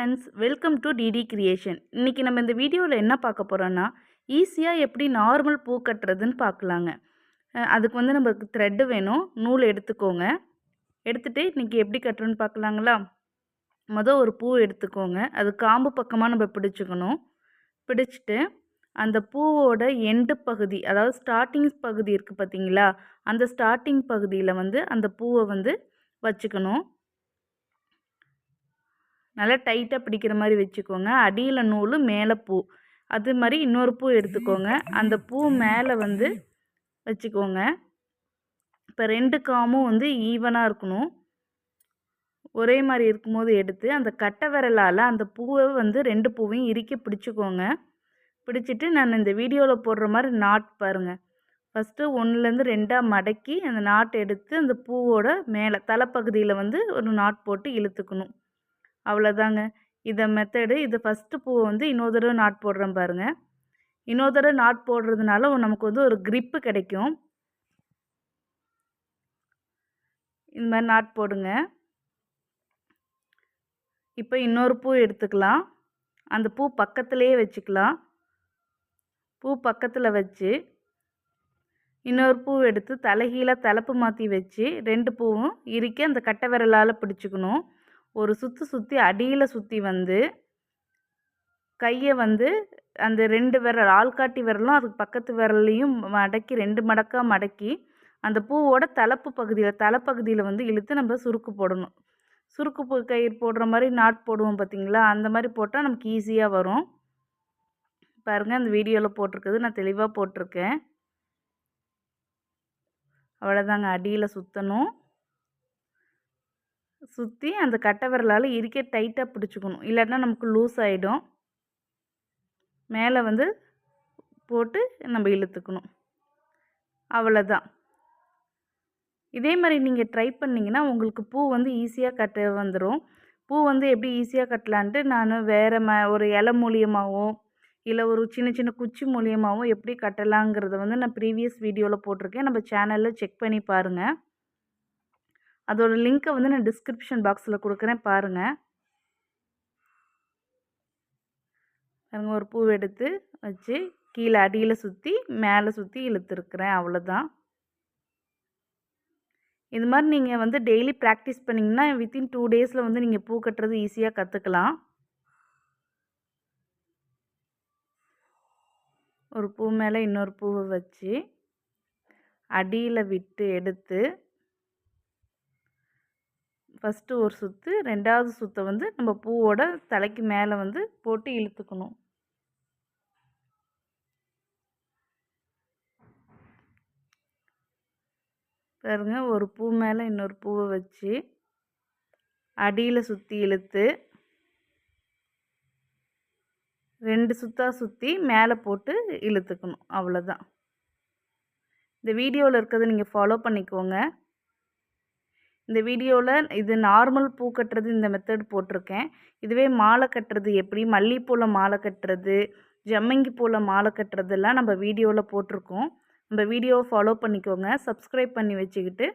Friends, welcome to DD creation. இன்றைக்கி நம்ம இந்த வீடியோவில் என்ன பார்க்க போகிறோன்னா, ஈஸியாக எப்படி நார்மல் பூ கட்டுறதுன்னு பார்க்கலாங்க. அதுக்கு வந்து நமக்கு த்ரெட்டு வேணும், நூல் எடுத்துக்கோங்க. எடுத்துகிட்டு இன்றைக்கி எப்படி கட்டுறோன்னு பார்க்கலாங்களா? ஒரு பூ எடுத்துக்கோங்க. அது காம்பு பக்கமாக நம்ம பிடிச்சிக்கணும். பிடிச்சிட்டு அந்த பூவோட எண்டு பகுதி, அதாவது ஸ்டார்டிங் பகுதி இருக்குது பார்த்தீங்களா, அந்த ஸ்டார்டிங் பகுதியில் வந்து அந்த பூவை வந்து வச்சுக்கணும். நல்லா டைட்டாக பிடிக்கிற மாதிரி வச்சுக்கோங்க. அடியில் நூல், மேலே பூ. அது மாதிரி இன்னொரு பூ எடுத்துக்கோங்க. அந்த பூ மேலே வந்து வச்சுக்கோங்க. இப்போ 2 காம்பும் வந்து ஈவனாக இருக்கணும். ஒரே மாதிரி இருக்கும்போது எடுத்து அந்த கட்டை விரலால் அந்த பூவை வந்து 2 பூவையும் இறுக்கி பிடிச்சிக்கோங்க. பிடிச்சிட்டு நான் இந்த வீடியோவில் போடுற மாதிரி நாட் பாருங்கள். ஃபஸ்ட்டு 1லேருந்து 2ஆக மடக்கி அந்த நாட் எடுத்து அந்த பூவோட மேலே தலைப்பகுதியில் வந்து ஒரு நாட் போட்டு இழுத்துக்கணும். அவ்வளோதாங்க. இதை மெத்தடு. இது ஃபஸ்ட்டு பூவை வந்து இன்னொரு தடவை நாட் போடுறேன் பாருங்கள். இன்னொரு தடவை நாட் போடுறதுனால நமக்கு வந்து ஒரு க்ரிப்பு கிடைக்கும். இந்த மாதிரி நாட் போடுங்க. இப்போ இன்னொரு பூ எடுத்துக்கலாம். அந்த பூ பக்கத்துலேயே வச்சுக்கலாம். பூ பக்கத்தில் வச்சு இன்னொரு பூ எடுத்து தலைகீழாக தலைப்பு மாற்றி வச்சு 2 பூவும் இறுக்கி அந்த கட்டை விரலால் பிடிச்சிக்கணும். ஒரு சுற்றி அடியில் சுற்றி வந்து கையை வந்து அந்த 2 விரல், ஆள்காட்டி விரலும் அதுக்கு பக்கத்து விரல்லையும் மடக்கி 2 மடக்காக மடக்கி அந்த பூவோட தலைப்பகுதியில் வந்து இழுத்து நம்ம சுருக்கு போடணும். சுருக்கு கயிறு போடுற மாதிரி நாட் போடுவோம் பார்த்தீங்களா, அந்த மாதிரி போட்டால் நமக்கு ஈஸியாக வரும். பாருங்கள், அந்த வீடியோவில் போட்டிருக்குது, நான் தெளிவாக போட்டிருக்கேன். அவ்வளோதாங்க. அடியில் சுற்றணும். சுற்றி அந்த கட்டை விரலால் இறுக்கி டைட்டாக பிடிச்சிக்கணும், இல்லாட்டினா நமக்கு லூஸ் ஆகிடும். மேலே வந்து போட்டு நம்ம இழுத்துக்கணும். அவ்வளோதான். இதே மாதிரி நீங்கள் ட்ரை பண்ணிங்கன்னா உங்களுக்கு பூ வந்து ஈஸியாக கட்ட வந்துடும். பூ வந்து எப்படி ஈஸியாக கட்டலான்ட்டு நான் வேறு ஒரு இலை மூலியமாகவோ இல்லை ஒரு சின்ன சின்ன குச்சி மூலியமாகவோ எப்படி கட்டலாங்கிறத வந்து நான் ப்ரீவியஸ் வீடியோவில் போட்டிருக்கேன். நம்ம சேனலில் செக் பண்ணி பாருங்கள். அதோட லிங்க்கை வந்து நான் டிஸ்கிரிப்ஷன் பாக்ஸில் கொடுக்குறேன், பாருங்கள். ஒரு பூ எடுத்து வச்சு கீழே அடியில் சுற்றி மேலே சுற்றி இழுத்துருக்குறேன். அவ்வளோதான். இது மாதிரி நீங்கள் வந்து டெய்லி ப்ராக்டிஸ் பண்ணிங்கன்னா வித்தின் 2 டேஸில் வந்து நீங்கள் பூ கட்டுறது ஈஸியாக கற்றுக்கலாம். ஒரு பூ மேலே இன்னொரு பூவை வச்சு அடியில் விட்டு எடுத்து ஃபஸ்ட்டு ஒரு சுற்று, 2வது சுற்றை வந்து நம்ம பூவோட தலைக்கு மேலே வந்து போட்டு இழுத்துக்கணும். பாருங்க, ஒரு பூ மேலே இன்னொரு பூவை வச்சு அடியில் சுற்றி இழுத்து 2 சுத்தாக சுற்றி மேலே போட்டு இழுத்துக்கணும். அவ்வளோதான். இந்த வீடியோவில் இருக்கிறத நீங்கள் ஃபாலோ பண்ணிக்கோங்க. இந்த வீடியோவில் இது நார்மல் பூ கட்டுறது இந்த மெத்தட் போட்டிருக்கேன். இதுவே மாலை கட்டுறது எப்படி, மல்லிகைப்பூவில் மாலை கட்டுறது, ஜம்மங்கி பூவில் மாலை கட்டுறதெல்லாம் நம்ம வீடியோவில் போட்டிருக்கோம். நம்ம வீடியோவை ஃபாலோ பண்ணிக்கோங்க. சப்ஸ்கிரைப் பண்ணி வச்சுக்கிட்டு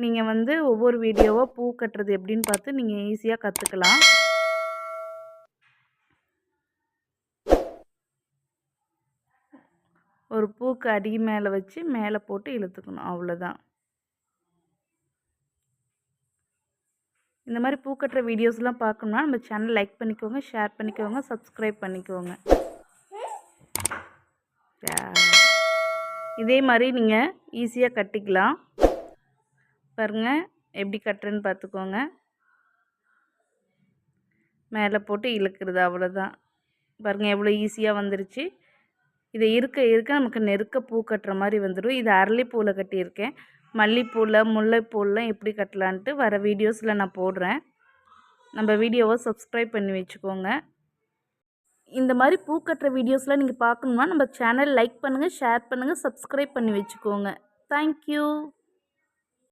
நீங்கள் வந்து ஒவ்வொரு வீடியோவாக பூ கட்டுறது எப்படின்னு பார்த்து நீங்கள் ஈஸியாக கற்றுக்கலாம். ஒரு பூக்கு அடி மேலே வச்சு மேலே போட்டு இழுத்துக்கணும். அவ்வளோதான். இந்த மாதிரி பூ கட்டுற வீடியோஸ்லாம் பார்க்கணுன்னா நம்ம சேனல் லைக் பண்ணிக்கோங்க, ஷேர் பண்ணிக்கோங்க, சப்ஸ்கிரைப் பண்ணிக்கோங்க. இதே மாதிரி நீங்கள் ஈஸியாக கட்டிக்கலாம். பாருங்கள், எப்படி கட்டுறேன்னு பார்த்துக்கோங்க. மேலே போட்டு இழுக்கிறது, அவ்வளோதான். பாருங்கள், எவ்வளோ ஈஸியாக வந்துருச்சு. இதை இருக்க நமக்கு நெருக்க பூ கட்டுற மாதிரி வந்துடும். இது அரளிப்பூவில் கட்டியிருக்கேன். மல்லிப்பூவில், முல்லைப்பூவில் எப்படி கட்டலான்ட்டு வர வீடியோஸில் நான் போடுறேன். நம்ம வீடியோவை சப்ஸ்கிரைப் பண்ணி வச்சுக்கோங்க. இந்த மாதிரி பூ கட்டுற வீடியோஸ்லாம் நீங்கள் பார்க்கணுன்னா நம்ம சேனல் லைக் பண்ணுங்கள், ஷேர் பண்ணுங்கள், சப்ஸ்கிரைப் பண்ணி வச்சுக்கோங்க. தேங்க்யூ.